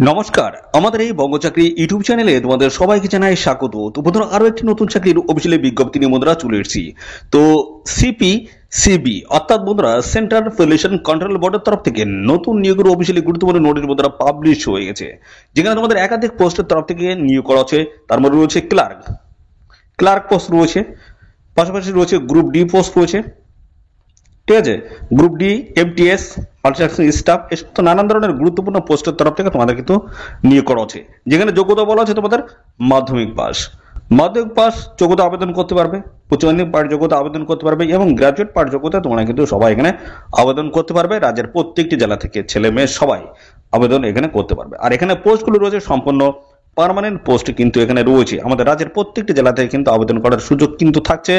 নমস্কার, আমাদের এই বঙ্গচাকরি ইউটিউব চ্যানেলে তোমাদের সবাইকে জানাই স্বাগত। তো বন্ধুরা, আরো একটি নতুন চাকরির অফিসিয়ালি বিজ্ঞপ্তি নিয়ে বন্ধুরা চলে এসেছি। তো সিপি অর্থাৎ বন্ধুরা সেন্ট্রাল পলিউশন কন্ট্রোল বোর্ডের তরফ থেকে নতুন নিয়োগের অফিসিয়ালি গুরুত্বপূর্ণ নোটিশ বন্ধুরা পাবলিশ হয়ে গেছে, যেখানে তোমাদের একাধিক পোস্টের তরফ থেকে নিয়োগ করা হচ্ছে। তার মধ্যে রয়েছে ক্লার্ক পোস্ট রয়েছে, পাশাপাশি রয়েছে গ্রুপ ডি পোস্ট রয়েছে, ঠিক আছে, group D, MTS, multitasking staff, এই সমস্ত নানান ধরনের গুরুত্বপূর্ণ পোস্টের তরফ থেকে তোমাদের কিন্তু নিয়োগ করা হচ্ছে। যেখানে যোগ্যতা বলা হচ্ছে তোমাদের মাধ্যমিক পাস যোগ্যতা আবেদন করতে পারবে, উচ্চ মাধ্যমিক পাঠ যোগ্যতা আবেদন করতে পারবে এবং গ্রাজুয়েট পাঠ যোগ্যতা তোমরা কিন্তু সবাই এখানে আবেদন করতে পারবে। রাজ্যের প্রত্যেকটি জেলা থেকে ছেলে মেয়ে সবাই আবেদন এখানে করতে পারবে। আর এখানে পোস্টগুলো রয়েছে সম্পূর্ণ পার্মানেন্ট পোস্ট কিন্তু এখানে রয়েছে। আমাদের রাজ্যের প্রত্যেকটি জেলা থেকে কিন্তু আবেদন করার সুযোগ কিন্তু থাকছে।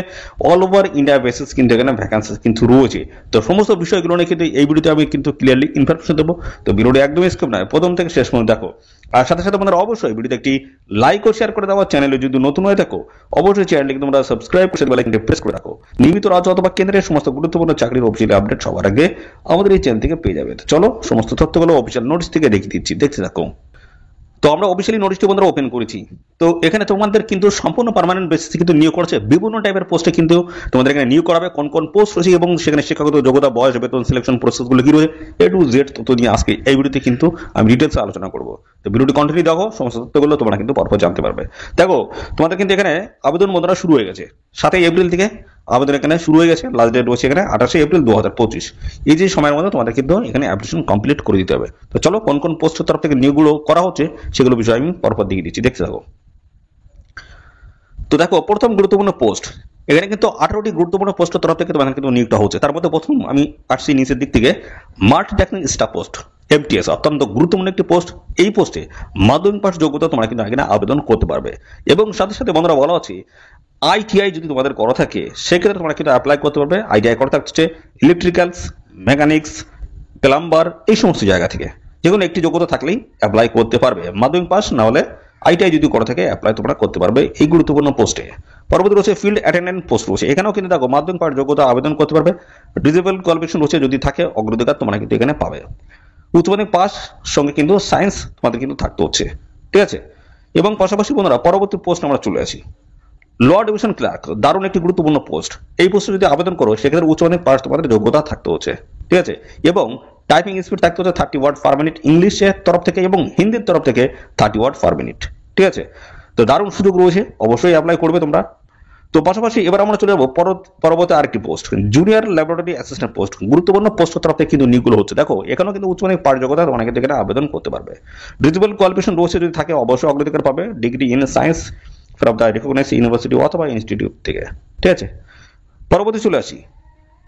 অল ওভার ইন্ডিয়া বেসিস কিন্তু এখানে ভ্যাকান্সি কিন্তু রয়েছে। তো সমস্ত বিষয়গুলো নিয়ে কিন্তু এই ভিডিওতে আমি কিন্তু ক্লিয়ারলি ইনফরমেশন দেবো। তো ভিডিওটি একদমই স্কিপ নয়, প্রথম থেকে শেষ পর্যন্ত দেখো। আর সাথে সাথে তোমরা অবশ্যই ভিডিওতে একটি লাইক ও শেয়ার করে দেওয়া, চ্যানেলে যদি নতুন হয়ে থাকো অবশ্যই চ্যানেলটিকে তোমরা সাবস্ক্রাইব করে বেল আইকনটি প্রেস করে রাখো। নিয়মিত রাজ্য অথবা কেন্দ্রের সমস্ত গুরুত্বপূর্ণ চাকরির অফিসিয়াল আপডেট সবার আগে আমাদের এই চ্যানেল থেকে পেয়ে যাবে। তো চলো সমস্ত তথ্যগুলো অফিসিয়াল নোটিশ থেকে দেখিয়ে দিচ্ছি, দেখতে থাকো। তো আমরা অফিসিয়ালি নোটিশটি বন্ধুরা ওপেন করেছি। তো এখানে তোমাদের কিন্তু সম্পূর্ণ পার্মানেন্ট বেসিসে কিন্তু নিয়োগ করছে। বিভিন্ন টাইপের পোস্টে কিন্তু তোমাদের এখানে নিয়োগ করাবে। কোন কোন পোস্ট রয়েছে এবং সেখানে শিক্ষাগত যোগ্যতা, বয়স, বেতন, সিলেকশন প্রসেসগুলো কি রয়েছে এ টু জেড তথ্য নিয়ে আজকে এই ভিডিওতে কিন্তু আমি ডিটেলসে আলোচনা করব। তো ভিডিওটি কন্টিনিউ দেখো, সমস্ত তথ্যগুলো তোমরা কিন্তু পরপর জানতে পারবে। দেখো, তোমাদের কিন্তু এখানে আবেদন বন্ধুরা শুরু হয়ে গেছে 7 এপ্রিল থেকে। আবেদন এখানে শুরু হয়ে গেছে, লাস্ট ডেট রয়েছে এখানে 28 এপ্রিল 2025। এই যে সময়ের মধ্যে তোমাদের কিন্তু এখানে অ্যাপ্লিকেশন কমপ্লিট করে দিতে হবে। তো চলো কোন কোন পোস্টের তরফ থেকে নিয়োগগুলো করা হচ্ছে সেগুলো বিষয়ে আমি পরপর দিয়ে দিচ্ছি, দেখতে থাকো। তো দেখো, প্রথম গুরুত্বপূর্ণ পোস্ট এখানে কিন্তু 18টি গুরুত্বপূর্ণ পোস্টের তরফ থেকে তোমাদের কিন্তু নিয়োগটা হচ্ছে। তার মধ্যে প্রথম আমি আসছি নিচের দিক থেকে, মাল্টিটাস্কিং স্টাফ পোস্ট, এমটিএস, অত্যন্ত গুরুত্বপূর্ণ একটি পোস্ট। এই পোস্টে মাধ্যমিক পাস যোগ্যতা তোমরা কিন্তু এখানে আবেদন করতে পারবে এবং সাথে সাথে বন্ধুরা বলা হচ্ছে আইটিআই যদি তোমাদের করা থাকে সেক্ষেত্রে তোমরা কিন্তু অ্যাপ্লাই করতে পারবে। আইটিআই করা থাকছে ইলেকট্রিক্যালস, মেকানিক্স, প্লাম্বার, এই সমস্ত জায়গা থেকে যে কোনো একটি যোগ্যতা থাকলেই অ্যাপ্লাই করতে পারবে। মাধ্যমিক পাস না হলে আইটিআই যদি করা থাকে অ্যাপ্লাই তোমরা করতে পারবে এই গুরুত্বপূর্ণ পোস্টে। পরবর্তী রয়েছে ফিল্ড অ্যাটেন্ডেন্ট পোস্ট রয়েছে। এখানেও কিন্তু দেখো মাধ্যমিক পাস যোগ্যতা আবেদন করতে পারবে। ডিসেবল কোয়ালিফিকেশন রয়েছে, যদি থাকে অগ্রাধিকার তোমরা কিন্তু এখানে পাবে। উচ্চ মাধ্যমিক পাস সঙ্গে কিন্তু সায়েন্স তোমাদের কিন্তু থাকতে হচ্ছে, ঠিক আছে। এবং পাশাপাশি বন্ধুরা পরবর্তী পোস্ট আমরা চলে আসি, ল ডিভিশন ক্লার্ক, দারুণ একটি গুরুত্বপূর্ণ পোস্ট। এই পোস্টে যদি আবেদন করো সেক্ষেত্রে উচ্চ মাধ্যমিক পাস তোমাদের যোগ্যতা থাকতে হচ্ছে, ঠিক আছে। এবং টাইপিং স্পিড থাকতে হচ্ছে 30 ওয়ার্ড পার মিনিট ইংলিশের তরফ থেকে এবং হিন্দির তরফ থেকে 30 ওয়ার্ড পার মিনিট, ঠিক আছে। তো দারুণ সুযোগ রয়েছে, অবশ্যই অ্যাপ্লাই করবে তোমরা। তো পাশাপাশি এবার আমরা চলে যাবো পরবর্তী আরেকটি post, junior laboratory assistant post. গুরুত্বপূর্ণ পোস্টের তরফ থেকে কিন্তু নিয়োগগুলো হচ্ছে। দেখো এখানেও কিন্তু উচ্চ মাধ্যমিক পাস যোগ্যতা তোমরা কিন্তু এখানে আবেদন করতে পারবে। ডিসেবল কোয়ালিফিকেশন রয়েছে, যদি থাকে অবশ্যই অগ্রাধিকার পাবে। Degree in science from the recognised university অথবা ইনস্টিটিউট থেকে, ঠিক আছে। পরবর্তী চলে আসি,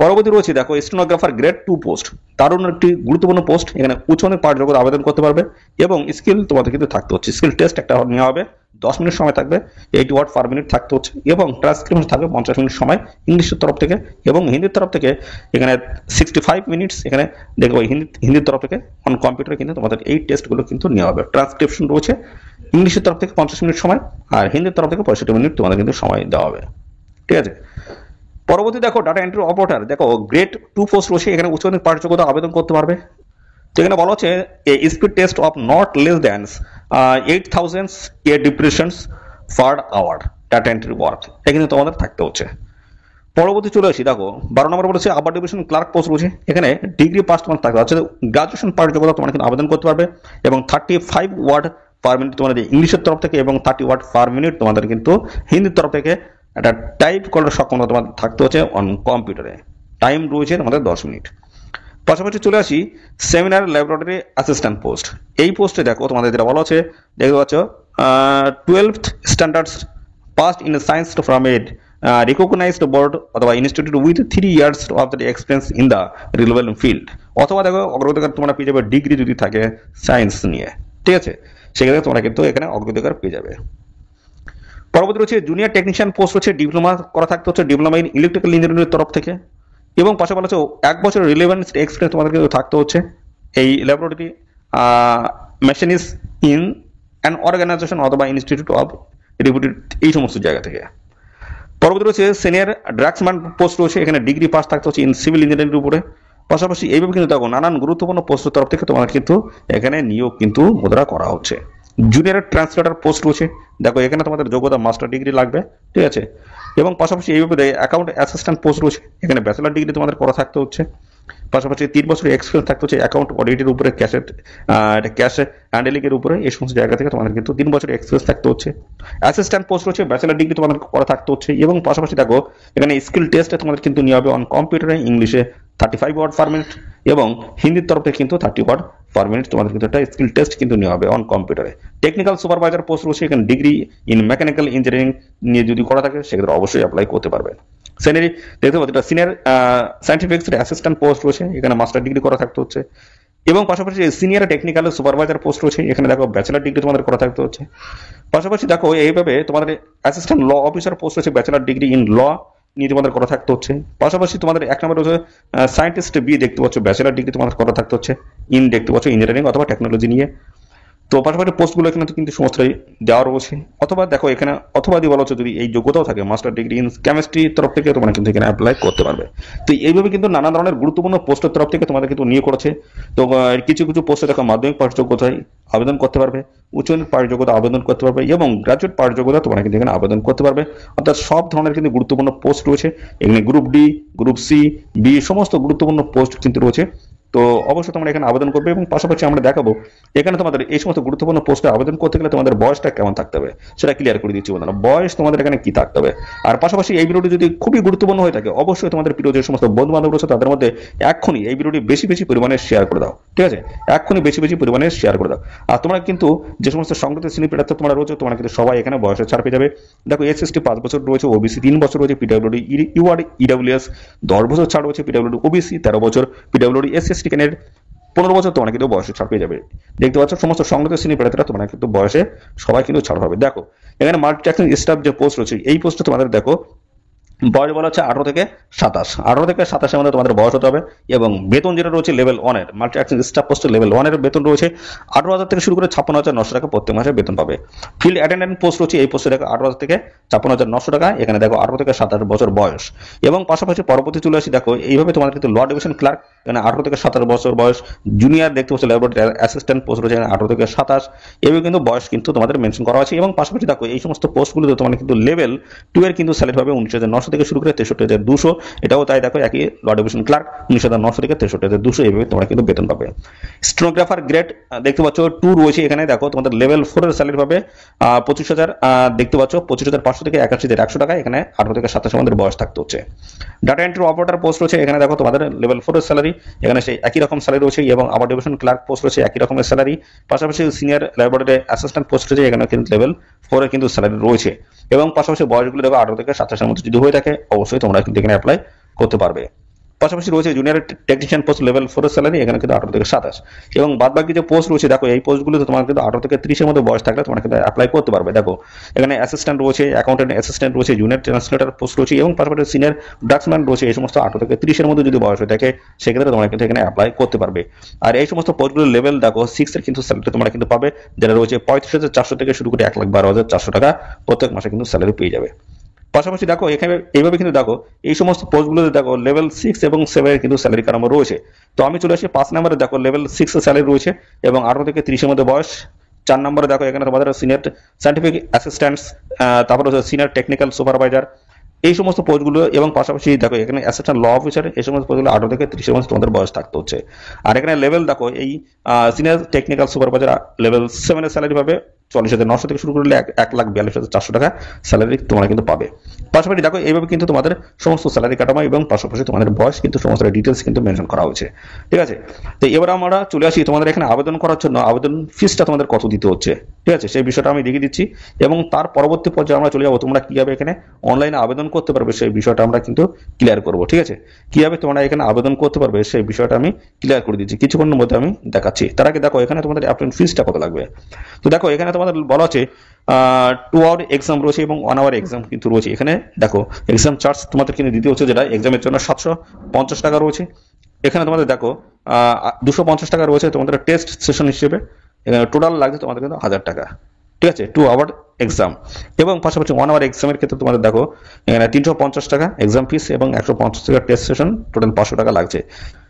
পরবর্তী রয়েছে দেখো স্টেনোগ্রাফার গ্রেড 2 পোস্ট, দারুণ একটি গুরুত্বপূর্ণ পোস্ট। এখানে উচ্চ মাধ্যমিক পাস যোগ্যতা আবেদন করতে পারবে এবং স্কিল তোমাদের কিন্তু থাকতে হচ্ছে। স্কিল টেস্ট একটা নেওয়া হবে, 10 মিনিট সময় থাকবে, 80 ওয়ার্ড পার মিনিট থাকতে হচ্ছে এবং ট্রান্সক্রিপশন থাকবে 50 মিনিট সময় ইংলিশের তরফ থেকে এবং হিন্দির তরফ থেকে এখানে 65 মিনিটস। এখানে দেখো হিন্দির তরফ থেকে অন কম্পিউটারে কিন্তু তোমাদের এই টেস্টগুলো কিন্তু নেওয়া হবে। ট্রান্সক্রিপশন রয়েছে ইংলিশের তরফ থেকে 50 মিনিট সময় আর হিন্দির তরফ থেকে 65 মিনিট তোমাদের কিন্তু সময় দেওয়া হবে, ঠিক আছে। পরবর্তী দেখো ডাটা এন্ট্রি অপারেটর, দেখো গ্রেড 2 পোস্ট রয়েছে। এখানে উচ্চ মাধ্যমিক পাস যোগ্যতা আবেদন করতে পারবে। তো এখানে বলা হচ্ছে speed test of not less than 8000 depressions per hour data entry work এখানে তোমাদের থাকতে হচ্ছে। পরবর্তী চলে আসি, দেখো 12 নম্বর বলেছে আবার ডিভিশন ক্লার্ক পোস্ট রয়েছে। এখানে ডিগ্রি পাস তোমার থাকতে হচ্ছে, গ্রাজুয়েশন পাস যোগ্যতা তোমরা কিন্তু আবেদন করতে পারবে এবং 35 ওয়ার্ড পার মিনিট তোমাদের ইংলিশের তরফ থেকে এবং 30 ওয়ার্ড পার মিনিট তোমাদের কিন্তু হিন্দির তরফ থেকে একটা টাইপ করার সক্ষমতা তোমাদের থাকতে হচ্ছে অন কম্পিউটারে। টাইম রয়েছে তোমাদের 10 মিনিট। পাশাপাশি চলে আসি সেমিনার ল্যাবরেটরি অ্যাসিস্ট্যান্ট পোস্ট। এই পোস্টে দেখো তোমাদের যেটা বলা হচ্ছে, দেখতে পাচ্ছ 12th standards passed in science from a recognised board অথবা institute with 3 years of the experience in the relevant field, অথবা দেখো অগ্রাধিকার তোমরা পেয়ে যাবে ডিগ্রি যদি থাকে সায়েন্স নিয়ে, ঠিক আছে। সেক্ষেত্রে তোমরা কিন্তু এখানে অগ্রাধিকার পেয়ে যাবে। পরবর্তী রয়েছে জুনিয়র টেকনিশিয়ান পোস্ট হচ্ছে, ডিপ্লোমা করা থাকতে হচ্ছে, ডিপ্লোমা ইন ইলেকট্রিক্যাল ইঞ্জিনিয়ারিং তরফ থেকে এবং পাশাপাশি 1 বছরের রিলেভেন্ট এক্সপিরিয়েন্স তোমাদের কিন্তু থাকতে হচ্ছে এই ল্যাবরেটরি মেশিনিস ইন অ্যান অর্গানাইজেশন অথবা ইনস্টিটিউট অফ রিপুটেড, এই সমস্ত জায়গা থেকে। পরবর্তী রয়েছে সিনিয়র ড্রাগসম্যান পোস্ট রয়েছে। এখানে ডিগ্রি পাস থাকতে হচ্ছে ইন সিভিল ইঞ্জিনিয়ারিং উপরে পাশাপাশি এইভাবে কিন্তু দেখো নানান গুরুত্বপূর্ণ পোস্টের তরফ থেকে তোমার কিন্তু এখানে নিয়োগ কিন্তু মুদ্রা করা হচ্ছে। জুনিয়র ট্রান্সলেটর পোস্ট রয়েছে, দেখো এখানে তোমাদের যোগ্যতা মাস্টার ডিগ্রি লাগবে, ঠিক আছে। এবং পাশাপাশি এইভাবে অ্যাকাউন্ট অ্যাসিস্ট্যান্ট পোস্ট রয়েছে, এখানে ব্যাচেলার ডিগ্রি তোমাদের করা থাকতে হচ্ছে। পাশাপাশি 3 বছরের এক্সপিরিয়েন্স থাকতে হচ্ছে অ্যাকাউন্ট অডিটের উপরে, ক্যাশ হ্যান্ডেলিং এর উপরে, এই সমস্ত জায়গা থেকে তোমাদের কিন্তু 3 বছরের এক্সপিরিয়েন্স থাকতে হচ্ছে। অ্যাসিস্ট্যান্ট পোস্ট রয়েছে, ব্যাচেলার ডিগ্রি তোমাদের করা থাকতে হচ্ছে। এবং পাশাপাশি দেখো এখানে স্কিল টেস্টে তোমাদের কিন্তু নেওয়া হবে অন কম্পিউটারে, ইংলিশে 35 ওয়ার্ড পার মিনিট এবং হিন্দির তরফ থেকে কিন্তু 30 ওয়ার্ড পার মিনিট তোমাদের কিন্তু একটা স্কিল টেস্ট কিন্তু নেওয়া হবে অন কম্পিউটারে। টেকনিক্যাল সুপারভাইজার পোস্ট রয়েছে, এখানে ডিগ্রি ইন মেকানিক্যাল ইঞ্জিনিয়ারিং নিয়ে যদি করা থাকে সেক্ষেত্রে অবশ্যই অ্যাপ্লাই করতে পারবে। সিনিয়র দেখতে পাচ্ছ এটা সিনিয়র সায়েন্টিফিক অ্যাসিস্ট্যান্ট পোস্ট রয়েছে, এখানে মাস্টার ডিগ্রি করা থাকতে হচ্ছে। এবং পাশাপাশি সিনিয়র টেকনিক্যাল সুপারভাইজার পোস্ট রয়েছে, এখানে দেখো ব্যাচেলার ডিগ্রি তোমাদের করা থাকতে হচ্ছে। পাশাপাশি দেখো এইভাবে তোমাদের অ্যাসিস্ট্যান্ট ল অফিসার পোস্ট রয়েছে, ব্যাচেলার ডিগ্রি ইন ল নিয়ে তোমাদের করা থাকতে হচ্ছে। পাশাপাশি তোমাদের 1 নম্বর রয়েছে সায়েন্টিস্ট বি, দেখতে পাচ্ছ ব্যাচেলার ডিগ্রি তোমাদের করা থাকতে হচ্ছে ইন, দেখতে পাচ্ছ ইঞ্জিনিয়ারিং অথবা টেকনোলজি নিয়ে। তো পাশাপাশি পোস্টগুলো এখানে কিন্তু সমস্তটাই দেওয়া রয়েছে। অথবা দেখো এখানে অথবা দিয়ে বলা হচ্ছে যদি এই যোগ্যতাও থাকে মাস্টার ডিগ্রি ইন কেমিস্ট্রি তরফ থেকে তোমরা কিন্তু এখানে অ্যাপ্লাই করতে পারবে। তো এইভাবে কিন্তু নানা ধরনের গুরুত্বপূর্ণ পোস্টের তরফ থেকে তোমাদের কিন্তু নিয়োগ করেছে। তো কিছু কিছু পোস্টে দেখো মাধ্যমিক পাশ যোগ্যতায় আবেদন করতে পারবে, উচ্চ পাশ যোগ্যতা আবেদন করতে পারবে এবং গ্রাজুয়েট পাশ যোগ্যতা তোমরা কিন্তু এখানে আবেদন করতে পারবে। অর্থাৎ সব ধরনের কিন্তু গুরুত্বপূর্ণ পোস্ট রয়েছে এখানে, group D, group C, B সমস্ত গুরুত্বপূর্ণ পোস্ট কিন্তু রয়েছে। তো অবশ্যই তোমরা এখানে আবেদন করবে। এবং পাশাপাশি আমরা দেখাবো এখানে তোমাদের এই সমস্ত গুরুত্বপূর্ণ পোস্টে আবেদন করতে গেলে তোমাদের বয়সটা কেমন থাকতে হবে সেটা ক্লিয়ার করে দিচ্ছি বন্ধুরা। বয়স তোমাদের এখানে কি থাকতে হবে। আর পাশাপাশি এই ভিডিওটি যদি খুবই গুরুত্বপূর্ণ হয়ে থাকে অবশ্যই তোমাদের প্রিয় যে সমস্ত বন্ধু বান্ধব রয়েছে তাদের মধ্যে এক্ষুনি এই ভিডিওটি বেশি বেশি পরিমাণে শেয়ার করে দাও, ঠিক আছে। এক্ষুনি বেশি বেশি পরিমাণে শেয়ার করে দাও। আর তোমরা কিন্তু যে সমস্ত সংগঠিত শ্রেণী প্রার্থী তোমরা রয়েছে তোমরা কিন্তু সবাই এখানে বয়সের ছাড় পেয়ে যাবে। দেখো এসএসটি 5 বছর রয়েছে, ওবিসি 3 বছর রয়েছে, পিডব্লিউডি ইউআর ইডব্লিউএস 10 বছর ছাড় রয়েছে, পিডব্লিউডি ওবিসি 13 বছর, পিডব্লিউডি এসএসটি কেনের 15 বছর তোমরা কিন্তু বয়সে ছাড় পেয়ে যাবে। দেখতে পাচ্ছ সমস্ত সংগঠিত শ্রেণী প্রার্থীরা তোমরা কিন্তু বয়সে সবাই কিন্তু ছাড় পাবে। দেখো এখানে মাল্টিটাস্কিং স্টাফ যে পোস্ট রয়েছে এই পোস্টে তোমাদের দেখো বয়স বলা হচ্ছে 18 থেকে 27, 18 থেকে 27 এর মধ্যে তোমাদের বয়স হতে হবে। এবং বেতন যেটা রয়েছে লেভেল 1 এর মাল্টিটাস্কিং স্টাফ পোস্টে লেভেল 1 এর বেতন রয়েছে 18,000 থেকে শুরু করে 56,900 টাকা প্রত্যেক মাসে বেতন পাবে। ফিল্ড অ্যাটেন্ডেন্ট পোস্ট রয়েছে এই পোস্টে দেখো 18,000 থেকে 56,900 টাকা, এখানে দেখো 18 থেকে 27 বছর বয়স। এবং পাশাপাশি পরবর্তী চলে আসি, দেখো এইভাবে তোমাদের কিন্তু ল ডিভিশন ক্লার্ক এখানে 18 থেকে 27 বছর বয়স। জুনিয়র দেখতে পাচ্ছ ল্যাবরেটরি অ্যাসিস্ট্যান্ট পোস্ট রয়েছে এখানে 18 থেকে 27, এভাবে কিন্তু বয়স কিন্তু তোমাদের মেনশন করা আছে। এবং পাশাপাশি দেখো এই সমস্ত পোস্টগুলোতে তোমাদের কিন্তু লেভেল 2 এর কিন্তু স্যালারি পাবে 19,900 থেকে শুরু করে 63,200, এটাও তাই দেখো একই ল ডিভিশন ক্লার্ক 19,900 থেকে 63,200, এইভাবে তোমরা কিন্তু বেতন পাবে। স্টেনোগ্রাফার গ্রেড দেখতে পাচ্ছ 2 রয়েছে, এখানে দেখো তোমাদের লেভেল 4 এর স্যালারি পাবে 25,000, দেখতে পাচ্ছ 25,500 থেকে 81,100 টাকা, এখানে 18 থেকে 27 আমাদের বয়স থাকতে হচ্ছে। ডাটা এন্ট্রি অপারেটর পোস্ট রয়েছে, এখানে দেখো তোমাদের লেভেল 4 এর স্যালারি, এখানে সেই একই রকম স্যালারি রয়েছে। এবং আবার ডিভিশন ক্লার্ক পোস্ট রয়েছে একই রকমের স্যালারি। পাশাপাশি সিনিয়র ল্যাবরেটরি অ্যাসিস্ট্যান্ট পোস্ট রয়েছে, এখানে কিন্তু লেভেল 4 এর কিন্তু স্যালারি রয়েছে। এবং পাশাপাশি বয়সগুলো দেখো 18 থেকে 27 এর মধ্যে যদি হয়ে থাকে অবশ্যই তোমরা কিন্তু এখানে অ্যাপ্লাই করতে পারবে। পাশাপাশি রয়েছে জুনিয়র টেকনিশিয়ান পোস্ট লেভেল 4 এর স্যালারি, এখানে কিন্তু 18 থেকে 27। এবং বাদবাকি যে পোস্ট রয়েছে দেখো এই পোস্টগুলোতে তোমার কিন্তু 18 থেকে 30 এর মধ্যে বয়স থাকলে তোমরা কিন্তু অ্যাপ্লাই করতে পারবে। দেখো এখানে অ্যাসিস্ট্যান্ট রয়েছে, অ্যাকাউন্টেন্ট অ্যাসিস্ট্যান্ট রয়েছে, জুনিয়র ট্রান্সলেটর পোস্ট রয়েছে এবং পাশাপাশি সিনিয়র ড্রাগসম্যান রয়েছে। এই সমস্ত 18 থেকে 30 এর মধ্যে যদি বয়স হয়ে থাকে সেক্ষেত্রে তোমরা কিন্তু এখানে অ্যাপ্লাই করতে পারবে। আর এই সমস্ত পোস্টগুলোর লেভেল দেখো 6 এর কিন্তু স্যালারি তোমরা কিন্তু পাবে, যেটা রয়েছে 35,400 থেকে শুরু করে 1,12,400 টাকা প্রত্যেক মাসে কিন্তু স্যালারি পেয়ে যাবে। পাশাপাশি দেখো এখানে এইভাবে কিন্তু দেখো এই সমস্ত পোস্টগুলোতে দেখো লেভেল 6 এবং 7 এর কিন্তু স্যালারি কাঠামো রয়েছে। তো আমি চলে আসি 5 নম্বরে, দেখো লেভেল 6 এর স্যালারি রয়েছে এবং 18 থেকে 30 এর মধ্যে বয়স। 4 নম্বরে দেখো এখানে তোমাদের সিনিয়র সায়েন্টিফিক অ্যাসিস্ট্যান্টস, তারপরে হচ্ছে সিনিয়র টেকনিক্যাল সুপারভাইজার, এই সমস্ত পোস্টগুলো। এবং পাশাপাশি দেখো এখানে অ্যাসিস্ট্যান্ট ল অফিসার, এই সমস্ত পোস্টগুলো 18 থেকে 30 এর মধ্যে তোমাদের বয়স থাকতে হচ্ছে। আর এখানে লেভেল দেখো এই সিনিয়র টেকনিক্যাল সুপারভাইজার লেভেল 7 এর স্যালারি পাবে 40,900 থেকে শুরু করলে 1,42,400 টাকা স্যালারি তোমরা কিন্তু পাবে। পাশাপাশি দেখো এইভাবে কিন্তু তোমাদের সমস্ত স্যালারি কাঠামো এবং পাশাপাশি তোমাদের বয়স কিন্তু সমস্ত ডিটেলস কিন্তু মেনশন করা হয়েছে, ঠিক আছে। তো এবার আমরা চলে আসি তোমাদের এখানে আবেদন করার জন্য আবেদন ফিসটা তোমাদের কত দিতে হচ্ছে, ঠিক আছে, সেই বিষয়টা আমি দেখিয়ে দিচ্ছি। এবং তার পরবর্তী পর্যায়ে আমরা চলে যাবো তোমরা কিভাবে এখানে অনলাইনে আবেদন করতে পারবে সেই বিষয়টা আমরা কিন্তু ক্লিয়ার করবো, ঠিক আছে। কিভাবে তোমরা এখানে আবেদন করতে পারবে সেই বিষয়টা আমি ক্লিয়ার করে দিচ্ছি, কিছুক্ষণের মধ্যে আমি দেখাচ্ছি। তার আগে দেখো এখানে তোমাদের অ্যাপ্লিকেশন ফিসটা কত লাগবে। তো দেখো এখানে তোমাদের বলা আছে 2 আওয়ার এক্সাম রয়েছে এবং 1 আওয়ার এক্সাম কিন্তু রয়েছে। এখানে দেখো এক্সাম চার্জ তোমাদের কিন্তু দিতে হচ্ছে, যেটা এক্সামের জন্য 750 টাকা রয়েছে। এখানে তোমাদের দেখো 250 টাকা রয়েছে তোমাদের টেস্ট সেশন হিসেবে, এখানে টোটাল লাগছে তোমাদের কিন্তু 1000 টাকা, ঠিক আছে, 2 আওয়ার এক্সাম। এবং পাশাপাশি 1 আওয়ার এক্সামের ক্ষেত্রে তোমাদের দেখো এখানে 350 টাকা এক্সাম ফিস এবং 150 টাকা টেস্ট সেশন, টোটাল 500 টাকা লাগছে।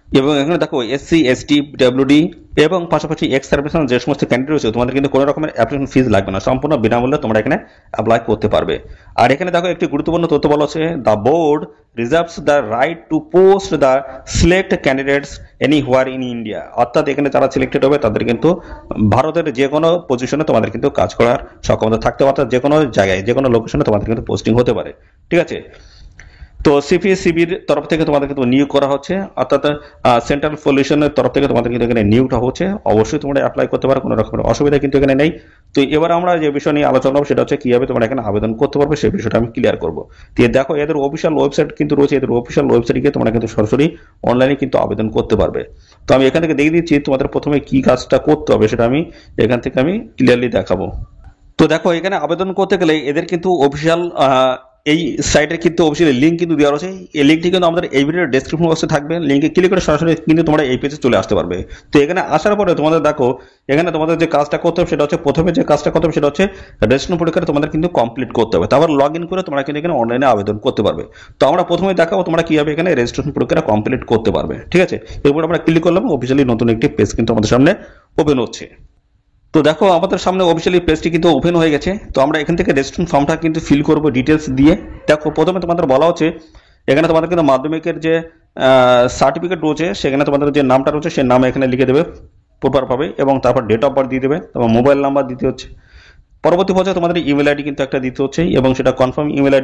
এবং এখানে দেখো এসসি এসটি ডাব্লিউডি এবং পাশাপাশি এক্স সার্ভিসম্যান যে সমস্ত ক্যান্ডিডেট রয়েছে তোমাদের কিন্তু কোনো রকমের অ্যাপ্লিকেশন ফিজ লাগবে না, সম্পূর্ণ বিনামূল্যে তোমরা এখানে অ্যাপ্লাই করতে পারবে। আর এখানে দেখো একটি গুরুত্বপূর্ণ তথ্য বলা হচ্ছে, the board reserves the right two post the select candidates anywhere in India. অর্থাৎ এখানে যারা সিলেক্টেড হবে তাদের কিন্তু ভারতের যে কোনো পজিশনে তোমাদের কিন্তু কাজ করার সক্ষমতা থাকতে পারে, অর্থাৎ যে কোনো জায়গায় যে কোনো লোকেশনে তোমাদের কিন্তু পোস্টিং হতে পারে। ঠিক আছে, তো সিপিএসসিবির তরফ থেকে তোমাদের কিন্তু নিয়োগ করা হচ্ছে, অর্থাৎ সেন্ট্রাল পলিউশনের তরফ থেকে তোমাদের কিন্তু এখানে নিয়োগটা হচ্ছে। অবশ্যই তোমরা অ্যাপ্লাই করতে পারো, কোনো রকমের অসুবিধা কিন্তু এখানে নেই। তো এবার আমরা যে বিষয় নিয়ে আলোচনা করবো সেটা হচ্ছে কিভাবে তোমরা এখানে আবেদন করতে পারবে, সেই বিষয়টা আমি ক্লিয়ার করবো। তো দেখো এদের অফিসিয়াল ওয়েবসাইট কিন্তু রয়েছে, এদের অফিসিয়াল ওয়েবসাইটে গিয়ে তোমরা কিন্তু সরাসরি অনলাইনে কিন্তু আবেদন করতে পারবে। তো আমি এখান থেকে দেখিয়ে দিচ্ছি তোমাদের প্রথমে কি কাজটা করতে হবে, সেটা আমি এখান থেকে আমি ক্লিয়ারলি দেখাবো। তো দেখো এখানে আবেদন করতে গেলে এদের কিন্তু অফিসিয়াল এই সাইটের কিন্তু অফিসিয়াল লিঙ্ক কিন্তু দেওয়া রয়েছে। এই লিঙ্কটি কিন্তু আমাদের এই ভিডিওর ডেসক্রিপশন বক্সে থাকবে, লিঙ্কে ক্লিক করে সরাসরি কিন্তু তোমরা এই পেজে চলে আসতে পারবে। তো এখানে আসার পরে তোমাদের দেখো এখানে তোমাদের যে কাজটা করতে হবে সেটা হচ্ছে, প্রথমে যে কাজটা করতে হবে সেটা হচ্ছে রেজিস্ট্রেশন পরীক্ষাটা তোমাদের কিন্তু কমপ্লিট করতে হবে, তারপর লগ ইন করে তোমরা কিন্তু এখানে অনলাইনে আবেদন করতে পারবে। তো আমরা প্রথমে দেখাবো তোমরা কিভাবে এখানে রেজিস্ট্রেশন পরীক্ষাটা কমপ্লিট করতে পারবে। ঠিক আছে, এরপর আমরা ক্লিক করলাম, অফিসিয়ালি নতুন একটি পেজ কিন্তু আমাদের সামনে ওপেন হচ্ছে। তো দেখো আমাদের সামনে অফিসিয়ালি পেজটি কিন্তু ওপেন হয়ে গেছে। তো আমরা এখান থেকে রেজিস্ট্রেশন ফর্মটা কিন্তু ফিল করব ডিটেলস দিয়ে। দেখো প্রথমে তোমাদের বলা হচ্ছে এখানে তোমাদের কিন্তু মাধ্যমিকের যে সার্টিফিকেট রয়েছে সেখানে তোমাদের যে নামটা রয়েছে সেই নাম এখানে লিখে দেবে প্রপারভাবে, এবং তারপর ডেট অফ বার্থ দিয়ে দেবে, তারপর মোবাইল নাম্বার দিতে হচ্ছে। পরবর্তী পর্যায়ে তোমাদের ইমেল আইডি কিন্তু একটা দিতে হচ্ছে, এবং সেটা কনফার্ম ইমেল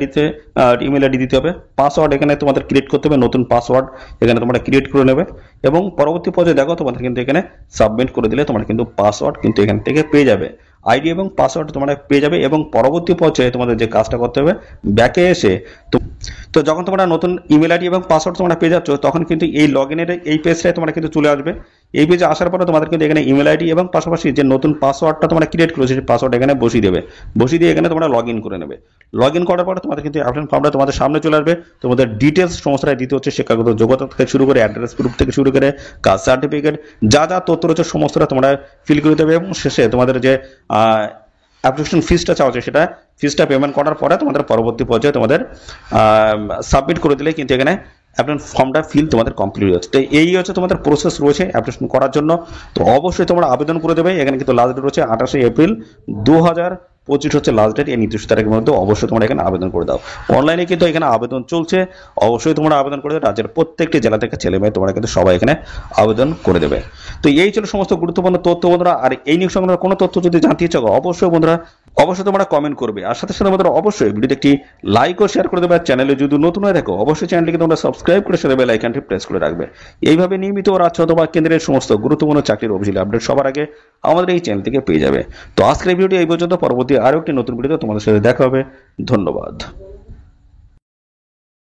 আইডি দিতে হবে। পাসওয়ার্ড এখানে তোমাদের ক্রিয়েট করতে হবে, নতুন পাসওয়ার্ড এখানে তোমরা ক্রিয়েট করে নেবে, এবং পরবর্তী পর্যায়ে দেখো তোমাদের কিন্তু এখানে সাবমিট করে দিলে তোমরা কিন্তু পাসওয়ার্ড কিন্তু এখান থেকে পেয়ে যাবে, আইডি এবং পাসওয়ার্ড তোমরা পেয়ে যাবে। এবং পরবর্তী পর্যায়ে তোমাদের যে কাজটা করতে হবে, ব্যাকে এসে তো যখন তোমরা নতুন ইমেল আইডি এবং পাসওয়ার্ড তোমরা পেয়ে যাচ্ছ তখন কিন্তু এই লগ ইনের এই পেজটায় তোমরা কিন্তু চলে আসবে। এই পেজে আসার পরে তোমাদের কিন্তু এখানে ইমেল আইডি এবং পাশাপাশি যে নতুন পাসওয়ার্ডটা তোমরা ক্রিয়েট করেছো সেই পাসওয়ার্ড এখানে বসিয়ে দেবে, বসিয়ে দিয়ে এখানে তোমরা লগ ইন করে নেবে। লগ ইন করার পরে তোমাদের কিন্তু অ্যাপ্লিকেশন ফর্মটা তোমাদের সামনে চলে আসবে। তোমাদের ডিটেলস সমস্তটাই দিতে হচ্ছে, শিক্ষাগত যোগ্যতা থেকে শুরু করে অ্যাড্রেস প্রুফ থেকে শুরু করে কাস্ট সার্টিফিকেট যা যা তথ্য রয়েছে সমস্তটা তোমরা ফিল করে দেবে, এবং শেষে তোমাদের যে অ্যাপ্লিকেশন ফিসটা চাওয়া হচ্ছে সেটা ফিসটা পেমেন্ট করার পরে তোমাদের পরবর্তী পর্যায়ে তোমাদের সাবমিট করে দিলে কিন্তু এখানে অ্যাপ্লিকেশন ফর্মটা ফিল তোমাদের কমপ্লিট হচ্ছে। তো এই হচ্ছে তোমাদের প্রসেস রয়েছে অ্যাপ্লিকেশন করার জন্য। তো অবশ্যই তোমরা আবেদন করে দেবে। এখানে কিন্তু লাস্ট ডেট রয়েছে 28শে এপ্রিল 2025 হচ্ছে লাস্ট ডেট। এই নির্দিষ্ট তারিখের মধ্যে অবশ্যই তোমরা এখানে আবেদন করে দাও। অনলাইনে কিন্তু এখানে আবেদন চলছে, অবশ্যই তোমরা আবেদন করে দেবে। রাজ্যের প্রত্যেকটি জেলা থেকে ছেলে মেয়ে তোমরা কিন্তু সবাই এখানে আবেদন করে দেবে। তো এই ছিল সমস্ত গুরুত্বপূর্ণ তথ্য বন্ধুরা। আর এই নিয়োগ সংক্রান্ত কোনো তথ্য যদি জানতে ইচ্ছা করো অবশ্যই বন্ধুরা অবশ্যই তোমরা কমেন্ট করবে, আর সাথে সাথে বন্ধুরা অবশ্যই ভিডিওতে একটি লাইক ও শেয়ার করে দেবে। আর চ্যানেলে যদি নতুন হয়ে থাকো অবশ্যই চ্যানেলটিকে তোমরা সাবস্ক্রাইব করে সাথে বেল আইকনটি প্রেস করে রাখবে। এইভাবে নিয়মিত রাজ্য অথবা কেন্দ্রের সমস্ত গুরুত্বপূর্ণ চাকরির অফিসিয়াল আপডেট সবার আগে আমাদের এই চ্যানেল থেকে পেয়ে যাবে। তো আজকের ভিডিওটি এই পর্যন্ত, পরবর্তী আরও একটি নতুন ভিডিওতে তোমাদের সাথে দেখা হবে। ধন্যবাদ।